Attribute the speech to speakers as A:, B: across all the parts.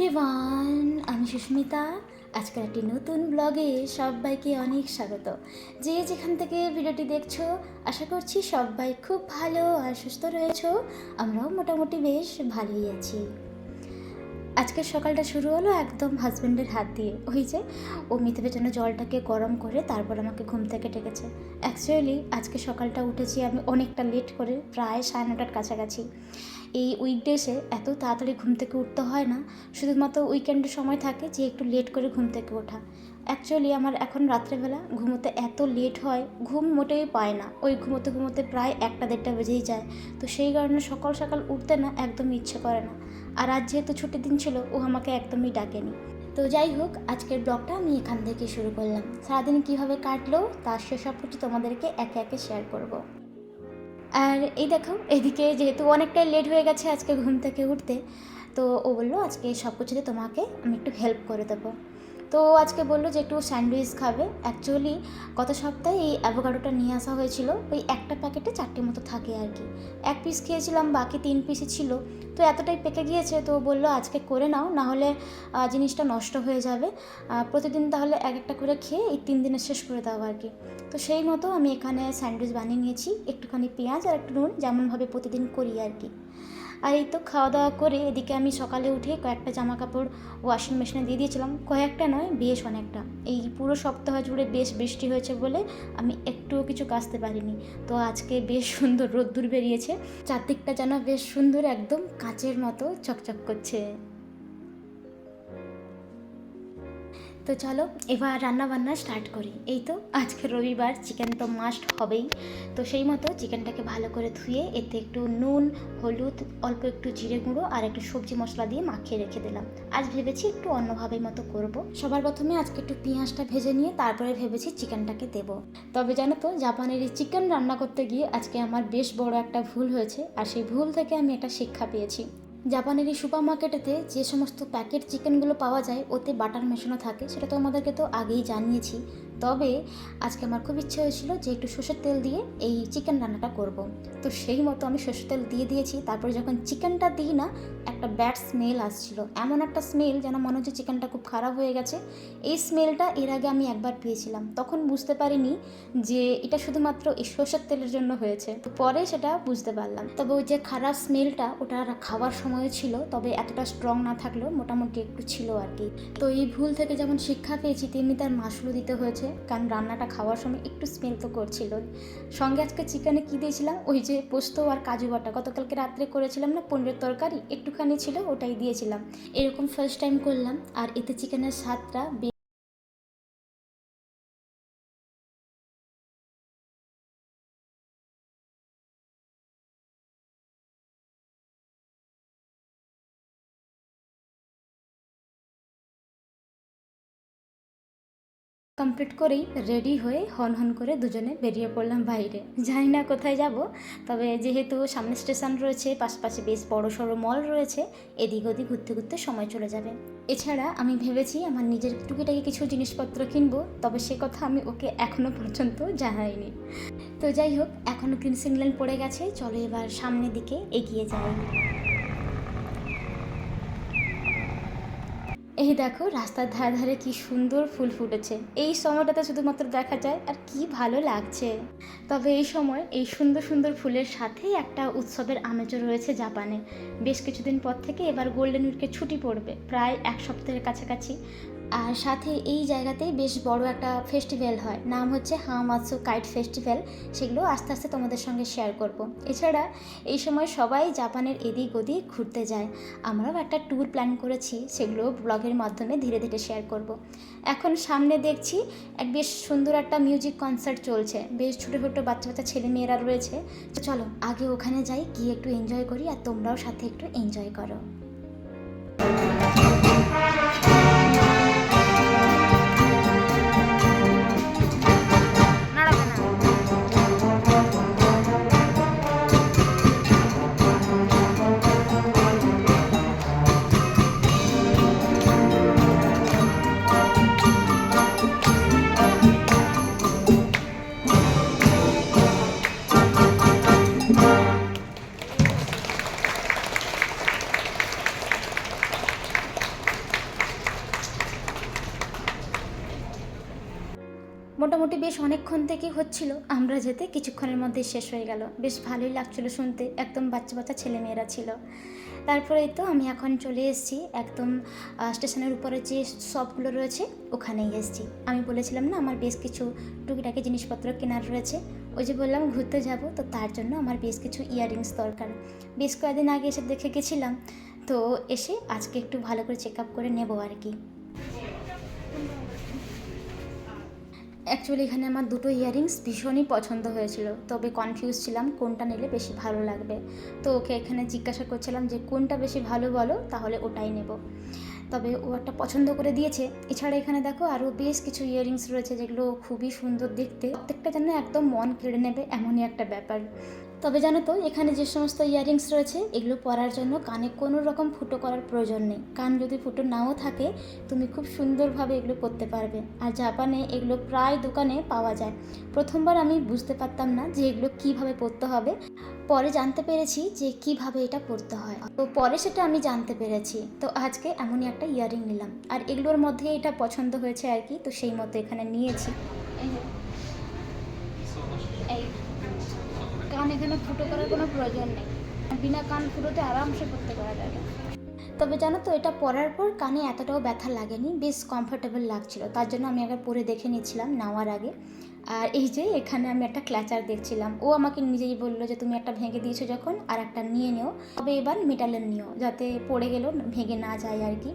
A: Everyone, আমি সুস্মিতা। আজকের একটি নতুন ব্লগে সবাইকে অনেক স্বাগত। যে যেখান থেকে ভিডিওটি দেখছো, আশা করছি সবাই খুব ভালো আর সুস্থ রয়েছো। আমরাও মোটামুটি বেশ ভালোই আছি। আজকের সকালটা শুরু হলো একদম হাজব্যান্ডের হাত দিয়ে। ওই যে ও মিথে পেছনে জলটাকে গরম করে তারপর আমাকে ঘুম থেকে ডেকেছে। অ্যাকচুয়ালি আজকে সকালটা উঠেছি আমি অনেকটা লেট করে, প্রায় 9:30টার কাছাকাছি। এই উইকডেসে এত তাড়াতাড়ি ঘুম থেকে উঠতে হয় না, শুধুমাত্র উইকেন্ডের সময় থাকে যে একটু লেট করে ঘুম থেকে ওঠা। অ্যাকচুয়ালি আমার এখন রাত্রেবেলা ঘুমোতে এত লেট হয়, ঘুম মোটেই পায় না। ওই ঘুমোতে ঘুমোতে প্রায় 1-1:30 বেজেই যায়। তো সেই কারণে সকাল সকাল উঠতে না একদমই ইচ্ছে করে না। আর আজ যেহেতু ছুটির দিন ছিল, ও আমাকে একদমই ডাকেনি। তো যাই হোক, আজকের ব্লগটা আমি এখান থেকে শুরু করলাম। সারাদিন কীভাবে কাটলো তার সেসব কিছু তোমাদেরকে একে একে শেয়ার করব। আর এই দেখো, এদিকে যেহেতু অনেকটাই লেট হয়ে গেছে আজকে ঘুম থেকে উঠতে, তো ও বললো আজকে সব কিছুতে তোমাকে আমি একটু হেল্প করে দেবো। তো আজকে বললো যে একটু স্যান্ডউইচ খাবে। অ্যাকচুয়ালি গত সপ্তাহে এই অ্যাভোকাডোটা নিয়ে আসা হয়েছিল, ওই একটা প্যাকেটে 4টে মতো থাকে আর কি। 1 পিস খেয়েছিলাম, বাকি 3 পিসই ছিল। তো এতটাই পেকে গিয়েছে, তো বললো আজকে করে নাও, নাহলে জিনিসটা নষ্ট হয়ে যাবে। প্রতিদিন তাহলে এক একটা করে খেয়ে এই 3 দিনে শেষ করে দাও আর কি। তো সেই মতো আমি এখানে স্যান্ডউইচ বানিয়ে নিয়েছি, একটুখানি পেঁয়াজ আর একটু নুন, যেমনভাবে প্রতিদিন করি আর কি। আর এই তো খাওয়া দাওয়া করে এদিকে আমি সকালে উঠে কয়েকটা জামা কাপড় ওয়াশিং মেশিনে দিয়ে দিয়েছিলাম। কয়েকটা নয়, বেশ অনেকটা। এই পুরো সপ্তাহ জুড়ে বেশ বৃষ্টি হয়েছে বলে আমি একটুও কিছু কাচতে পারিনি। তো আজকে বেশ সুন্দর রোদ্দুর বেরিয়েছে, চারদিকটা যেন বেশ সুন্দর, একদম কাচের মতো চকচক করছে। তো চলো এবার রান্না বান্না স্টার্ট করি। এই তো আজকে রবিবার, চিকেন তো মাস্ট হবেই। তো সেই মতো চিকেনটাকে ভালো করে ধুয়ে এতে একটু নুন, হলুদ, অল্প একটু জিরে গুঁড়ো আর একটু সবজি মশলা দিয়ে মাখিয়ে রেখে দিলাম। আজ ভেবেছি একটু অন্যভাবে মতো করব। সবার প্রথমে আজকে একটু পেঁয়াজটা ভেজে নিয়ে তারপরে ভেবেছি চিকেনটাকে দেবো। তবে জানো তো, জাপানের এই চিকেন রান্না করতে গিয়ে আজকে আমার বেশ বড় একটা ভুল হয়েছে, আর সেই ভুল থেকে আমি একটা শিক্ষা পেয়েছি। জাপানের এই সুপার মার্কেটেতে যে সমস্ত প্যাকেট চিকেনগুলো পাওয়া যায় ওতে বাটার মেশানো থাকে, সেটা তো আমাদেরকে তো আগেই জানিয়েছি। তবে আজকে আমার খুব ইচ্ছে হয়েছিল যে একটু সর্ষের তেল দিয়ে এই চিকেন রান্নাটা করব। তো সেই মতো আমি সর্ষের তেল দিয়ে দিয়েছি। তারপরে যখন চিকেনটা দিই না, একটা ব্যাড স্মেল আসছিল, এমন একটা স্মেল যেন মনে হচ্ছে চিকেনটা খুব খারাপ হয়ে গেছে। এই স্মেলটা এর আগে আমি একবার পেয়েছিলাম, তখন বুঝতে পারিনি যে এটা শুধুমাত্র এই সর্ষের তেলের জন্য হয়েছে। তো পরে সেটা বুঝতে পারলাম। তবে ওই যে খারাপ স্মেলটা ওটা খাওয়ার সময় ছিল, তবে এতটা স্ট্রং না থাকলেও মোটামুটি একটু ছিল আর কি। তো এই ভুল থেকে যেমন শিক্ষা পেয়েছি, তেমনি তার মাসুলও দিতে হয়েছে, কারণ রান্নাটা খাওয়ার সময় একটু স্মেল তো করছিল। সঙ্গে আজকে চিকেনে কী দিয়েছিলাম, ওই যে পোস্ত আর কাজু বাটা, গতকালকে রাত্রে করেছিলাম না পনিরের তরকারি, একটুখানি ছিল, ওটাই দিয়েছিলাম। এরকম ফার্স্ট টাইম করলাম, আর এতে চিকেনের স্বাদটা কমপ্লিট করেই রেডি হয়ে হন হন করে দুজনে বেরিয়ে পড়লাম বাইরে। জানি না কোথায় যাব, তবে যেহেতু সামনে স্টেশন রয়েছে, পাশাপাশি বেশ বড় সড়ো মল রয়েছে, এদিক ওদিক ঘুরতে ঘুরতে সময় চলে যাবে। এছাড়া আমি ভেবেছি আমার নিজের টুকিটাকি কিছু জিনিসপত্র কিনবো, তবে সে কথা আমি ওকে এখনও পর্যন্ত জানাইনি। তো যাই হোক, এখনও গ্রিন সিগন্যাল পড়ে গেছে, চলো এবার সামনের দিকে এগিয়ে যাই। এই দেখো রাস্তার ধারে ধারে কি সুন্দর ফুল ফুটেছে, এই সময়টাতে শুধুমাত্র দেখা যায়, আর কি ভালো লাগছে। তবে এই সময় এই সুন্দর সুন্দর ফুলের সাথে একটা উৎসবের আমেজও রয়েছে জাপানে। বেশ কিছুদিন পর থেকে এবার গোল্ডেন উইকের ছুটি পড়বে, প্রায় 1 সপ্তাহের কাছাকাছি। আর সাথে এই জায়গাতেই বেশ বড় একটা ফেস্টিভ্যাল হয়, নাম হচ্ছে হামামাৎসু কাইট ফেস্টিভ্যাল। সেগুলো আস্তে আস্তে তোমাদের সঙ্গে শেয়ার করব। এছাড়া এই সময় সবাই জাপানের এদিক ওদিক ঘুরতে যায়, আমরাও একটা ট্যুর প্ল্যান করেছি, সেগুলো ব্লগের মাধ্যমে ধীরে ধীরে শেয়ার করব। এখন সামনে দেখছি এক বেশ সুন্দর একটা মিউজিক কনসার্ট চলছে, বেশ ছোটো ছোটো বাচ্চা বাচ্চা ছেলে মেয়েরা রয়েছে। চলো আগে ওখানে যাই, গিয়ে একটু এনজয় করি, আর তোমরাও সাথে একটু এনজয় করো। মোটামুটি বেশ অনেকক্ষণ থেকেই হচ্ছিল, আমরা যেতে কিছুক্ষণের মধ্যে শেষ হয়ে গেল। বেশ ভালোই লাগছিল শুনতে, একদম বাচ্চা বাচ্চা ছেলেমেয়েরা ছিল। তারপরেই তো আমি এখন চলে এসেছি একদম স্টেশনের উপরে যে শপগুলো রয়েছে ওখানেই এসেছি। আমি বলেছিলাম না আমার বেশ কিছু টুকিটাকি জিনিসপত্র কেনার রয়েছে, ওই যে বললাম ঘুরতে যাব, তো তার জন্য আমার বেশ কিছু ইয়াররিংস দরকার। বেশ কয়েকদিন আগে এসে দেখে গেছিলাম, তো এসে আজকে একটু ভালো করে চেক আপ করে নেবো আর কি। অ্যাকচুয়ালি এখানে আমার দুটো ইয়াররিংস ভীষণই পছন্দ হয়েছিল, তবে কনফিউজ ছিলাম কোনটা নিলে বেশি ভালো লাগবে। তো ওকে এখানে জিজ্ঞাসা করছিলাম যে কোনটা বেশি ভালো বলো, তাহলে ওটাই নেব। তবে ও একটা পছন্দ করে দিয়েছে। এছাড়া এখানে দেখো আরও বেশ কিছু ইয়াররিংস রয়েছে যেগুলো খুবই সুন্দর দেখতে, প্রত্যেকটা যেন একদম মন কেড়ে নেবে এমনই একটা ব্যাপার। তবে জানো তো এখানে যে সমস্ত ইয়াররিংস রয়েছে এগুলো পরার জন্য কানে কোনো রকম ফুটো করার প্রয়োজন নেই। কান যদি ফুটো নাও থাকে তুমি খুব সুন্দরভাবে এগুলো পরতে পারবে। আর জাপানে এগুলো প্রায় দোকানে পাওয়া যায়। প্রথমবার আমি বুঝতে পারতাম না যে এগুলো কিভাবে পরতে হবে, পরে জানতে পেরেছি যে কিভাবে এটা পরতে হয়, তো পরে সেটা আমি জানতে পেরেছি। তো আজকে এমনই একটা ইয়াররিং নিলাম, আর এগুলোর মধ্যে এটা পছন্দ হয়েছে আর কি, তো সেই মতো এখানে নিয়েছি। এই কান এখানে ফুটো করার কোনো প্রয়োজন নেই, বিনা কান ফুটোতে আরামসে করতে পারা যাবে। তবে জানো তো এটা পরার পর কানে এতটাও ব্যথা লাগেনি, বেশ কমফোর্টেবল লাগছিল, তার জন্য আমি একবার পরে দেখে নিয়েছিলাম নেওয়ার আগে। আর এই যে এখানে আমি একটা ক্ল্যাচার দেখছিলাম, ও আমাকে নিজেই বললো যে তুমি একটা ভেঙে দিয়েছো যখন আর একটা নিয়ে নিও, তবে এবার মেটালের নিও, যাতে পড়ে গেলেও ভেঙে না যায় আর কি।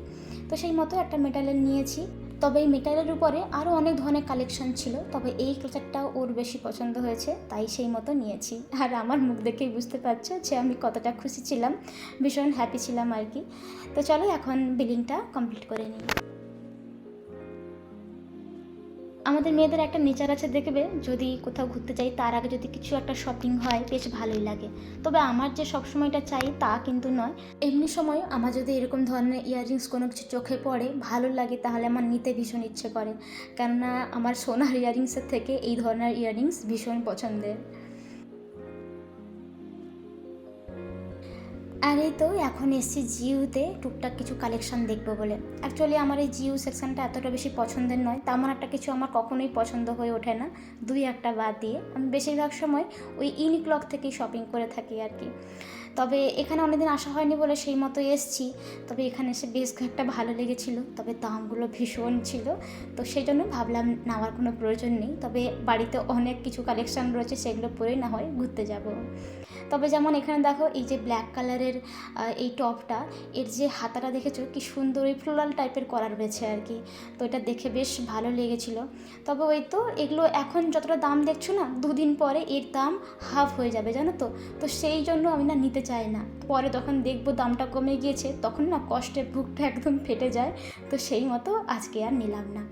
A: তো সেই মতো একটা মেটালের নিয়েছি। তবে এই মেটালের উপরে আরও অনেক ধরনের কালেকশন ছিল, তবে এই ক্লাচারটাও ওর বেশি পছন্দ হয়েছে, তাই সেই মতো নিয়েছি। আর আমার মুখ দেখেই বুঝতে পারছো যে আমি কতটা খুশি ছিলাম, ভীষণ হ্যাপি ছিলাম আর কি। তো চলো এখন বিলিংটা কমপ্লিট করে নিই। আমাদের মেয়েদের একটা নেচার আছে দেখবে, যদি কোথাও ঘুরতে যাই তার আগে যদি কিছু একটা শপিং হয় বেশ ভালোই লাগে। তবে আমার যে সবসময়টা চাই তা কিন্তু নয়, এমনি সময় আমার যদি এরকম ধরনের ইয়াররিংস কোনো কিছু চোখে পড়ে ভালো লাগে তাহলে আমার নিতে ভীষণ ইচ্ছে করে, কেননা আমার সোনার ইয়াররিংসের থেকে এই ধরনের ইয়াররিংস ভীষণ পছন্দের। আর এই তো এখন এসেছি জিউতে টুকটাক কিছু কালেকশন দেখবো বলে। অ্যাকচুয়ালি আমার এই জিউ সেকশনটা এতটা বেশি পছন্দের নয়, তেমন একটা কিছু আমার কখনোই পছন্দ হয়ে ওঠে না, দুই একটা বাদ দিয়ে আমি বেশিরভাগ সময় ওই ইউনিক্লক থেকেই শপিং করে থাকি আর কি। তবে এখানে অনেকদিন আসা হয়নি বলে সেই মতো এসছি, তবে এখানে এসে বেশ একটা ভালো লেগেছিলো, তবে দামগুলো ভীষণ ছিল, তো সেই জন্য ভাবলাম নেওয়ার কোনো প্রয়োজন নেই। তবে বাড়িতে অনেক কিছু কালেকশান রয়েছে, সেগুলো পরেই না হয় ঘুরতে যাব। তবে যেমন এখানে দেখো এই যে ব্ল্যাক কালারের এই টপটা, এর যে হাতাটা দেখেছো কি সুন্দর ওই ফ্লোরাল টাইপের করা রয়েছে আর কি, তো এটা দেখে বেশ ভালো লেগেছিলো। তবে ওই তো এগুলো এখন যতটা দাম দেখছো না, দুদিন পরে এর দাম হাফ হয়ে যাবে জানো তো, তো সেই জন্য আমি না নিতে চাই না। পরে যখন দেখবো দামটা কমে গিয়েছে তখন না কষ্টের বুকটা একদম ফেটে যায়, তো সেই মতো আজকে আর নিলাম না।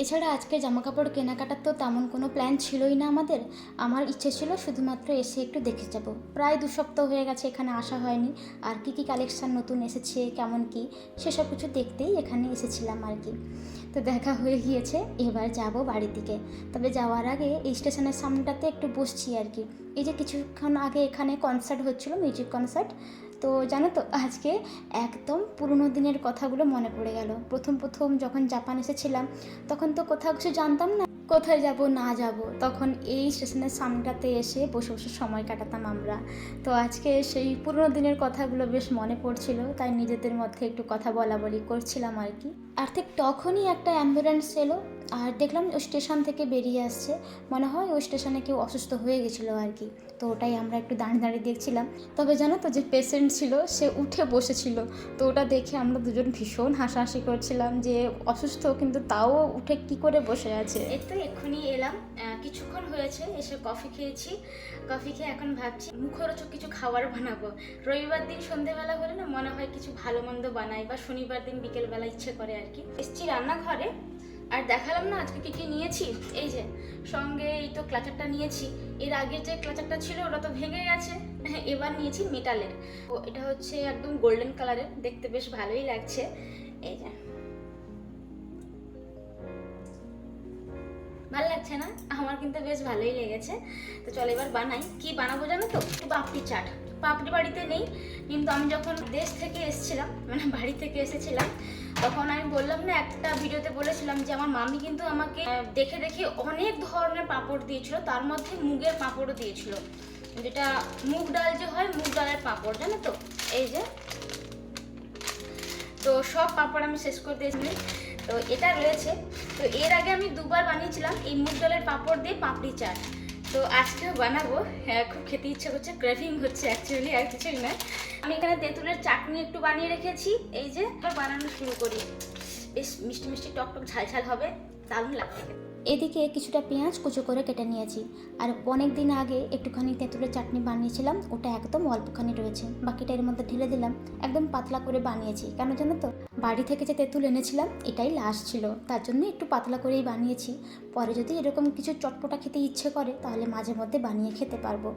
A: এছাড়া আজকে জামাকাপড় কেনাকাটার তো তেমন কোনো প্ল্যান ছিলই না আমাদের। আমার ইচ্ছে ছিল শুধুমাত্র এসে একটু দেখে যাব। প্রায় 2 সপ্তাহ হয়ে গেছে এখানে আসা হয়নি, আর কি কি কালেকশান নতুন এসেছে কেমন কি সেসব কিছু দেখতেই এখানে এসেছিলাম আর কি। তো দেখা হয়ে গিয়েছে, এবার যাব বাড়ির দিকে। তবে যাওয়ার আগে এই স্টেশনের সামনেটাতে একটু বসছি আর কি। এই যে কিছুক্ষণ আগে এখানে কনসার্ট হচ্ছিলো, মিউজিক কনসার্ট, তো জানো তো আজকে একদম পুরনো দিনের কথাগুলো মনে পড়ে গেল। প্রথম যখন জাপান এসেছিলাম তখন তো কোথাও কিছু জানতাম না, কোথায় যাব না যাব, তখন এই স্টেশনের সামনেটাতে এসে বসে বসে সময় কাটাতাম আমরা। তো আজকে সেই পুরনো দিনের কথাগুলো বেশ মনে পড়ছিল, তাই নিজেদের মধ্যে একটু কথা বলা বলি করছিলাম আর কি। আর ঠিক তখনই একটা অ্যাম্বুলেন্স এলো, আর দেখলাম ওই স্টেশন থেকে বেরিয়ে আসছে, মনে হয় ওই স্টেশনে কেউ অসুস্থ হয়ে গেছিলো আর কি। তো ওটাই আমরা একটু দাঁড়িয়ে দেখছিলাম। তবে জানো তো যে পেশেন্ট ছিল সে উঠে বসেছিল, তো ওটা দেখে আমরা দুজন ভীষণ হাসাহাসি করছিলাম যে অসুস্থ কিন্তু তাও উঠে কি করে বসে আছে। এই তো এক্ষুনি এলাম, কিছুক্ষণ হয়েছে এসে কফি খেয়েছি। কফি খেয়ে এখন ভাবছি মুখরোচক কিছু খাবার বানাবো। রবিবার দিন সন্ধ্যেবেলা হলে না মনে হয় কিছু ভালো মন্দ বানাই, বা শনিবার দিন বিকেলবেলা ইচ্ছে করে আর কি। এসছি রান্নাঘরে, আর দেখালাম না আজকে কী নিয়েছি। এই যে সঙ্গে এই তো ক্লাচারটা নিয়েছি, এর আগের যে ক্লাচারটা ছিল ওটা তো ভেঙে গেছে, এবার নিয়েছি মেটালের। ও এটা হচ্ছে একদম গোল্ডেন কালারের, দেখতে বেশ ভালোই লাগছে। এই যে ভালো লাগছে না? আমার কিন্তু বেশ ভালোই লেগেছে। তো চলো এবার বানাই। কি বানাবো জানো তো? পাপড়ি চাট। পাপড়ি বাড়িতে নেই, কিন্তু আমি যখন দেশ থেকে এসেছিলাম, মানে বাড়ি থেকে এসেছিলাম, তখন আমি বললাম না, একটা ভিডিওতে বলেছিলাম যে আমার মামি কিন্তু আমাকে দেখে দেখে অনেক ধরনের পাঁপড় দিয়েছিল, তার মধ্যে মুগের পাঁপড়ও দিয়েছিল, যেটা মুগ ডাল যে হয়, মুগ ডালের পাঁপড়, জানো তো? এই যে, তো সব পাঁপড় আমি শেষ করে দিয়েছি। তো এটা রয়েছে। তো এর আগে আমি দুবার বানিয়েছিলাম এই মুগ ডালের পাঁপড় দিয়ে পাপড়ি চাট। তো আজকেও বানাবো। হ্যাঁ, খুব খেতে ইচ্ছা করছে, ক্রেভিং হচ্ছে অ্যাকচুয়ালি, আর কিছুই নয়। আমি এখানে তেঁতুলের চাটনি একটু বানিয়ে রেখেছি, এই যে এবার বানানো শুরু করি। বেশ মিষ্টি মিষ্টি টকটক ঝাল ঝাল হবে, দারুণ লাগবে। এদিকে কিছুটা পেঁয়াজ কুচো করে কেটে নিয়েছি, আর অনেক দিন আগে একটুখানি তেঁতুলের চাটনি বানিয়েছিলাম, ওটা একদম অল্পখানি রয়েছে, বাকিটা এর মধ্যে ঢেলে দিলাম। একদম পাতলা করে বানিয়েছি, কেন জানো তো? বাড়ি থেকে যে তেঁতুল এনেছিলাম এটাই লাস্ট ছিল, তার জন্য একটু পাতলা করেই বানিয়েছি। পরে যদি এরকম কিছু চটপটা খেতে ইচ্ছে করে তাহলে মাঝে মধ্যে বানিয়ে খেতে পারবো।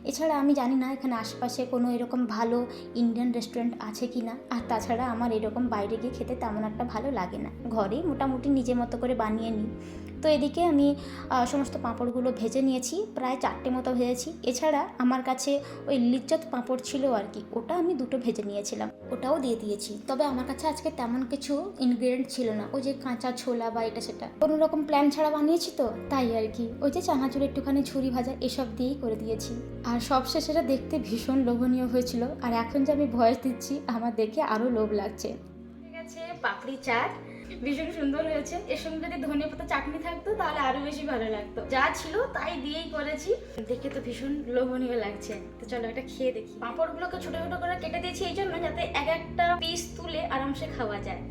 A: এছাড়া আমি জানি না এখানে আশপাশে কোনো এরকম ভালো ইন্ডিয়ান রেস্টুরেন্ট আছে কি না, আর তাছাড়া আমার এরকম বাইরে গিয়ে খেতে তেমন একটা ভালো লাগে না, ঘরেই মোটামুটি নিজের মতো করে বানিয়ে নিই। তো এদিকে আমি সমস্ত পাঁপড়গুলো ভেজে নিয়েছি, প্রায় 4টে মতো ভেজেছি। এছাড়া আমার কাছে ওই লিজ্জত পাঁপড় ছিল আর কি, ওটা আমি 2টো ভেজে নিয়েছিলাম, ওটাও দিয়ে দিয়েছি। তবে আমার কাছে আজকে তেমন কিছু ইনগ্রিডিয়েন্ট ছিল না, ওই যে কাঁচা ছোলা বা এটা সেটা কোনো রকম প্ল্যান ছাড়া বানিয়েছি, তো তাই আর কি। ওই যে চানাচুর একটুখানি ঝুরি ভাজা এসব দিয়েই করে দিয়েছি। আর সবশেষে এটা দেখতে ভীষণ লোভনীয় হয়েছিল, আর এখন যে আমি ভয়েস দিচ্ছি আমার দেখে আরও লোভ লাগছে। ঠিক আছে, পাপড়ি চাট ভীষণ সুন্দর হয়েছে। এর সঙ্গে যদি ধনেপাতা চাটনি থাকতো তাহলে আরো বেশি ভালো লাগতো। যা ছিল তাই দিয়েই করেছি, দেখে তো ভীষণ লোভনীয় লাগছে। তো চলো এটা খেয়ে দেখি। পাঁপড়গুলোকে ছোট ছোট করে কেটে দিয়েছি এই জন্য যাতে এক একটা পিস তুলে আরামসে খাওয়া যায়।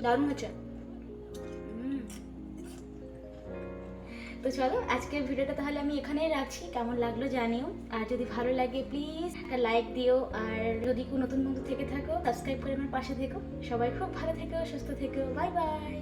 A: দারুণ হয়েছে। তো চলো আজকের ভিডিওটা তাহলে আমি এখানেই রাখছি, কেমন লাগলো জানিও, আর যদি ভালো লাগে প্লিজ একটা লাইক দিও, আর যদি কোনো নতুন বন্ধু থেকে থাকো সাবস্ক্রাইব করে আমার পাশে থেকো। সবাই খুব ভালো থেকো, সুস্থ থেকো, বাই বাই।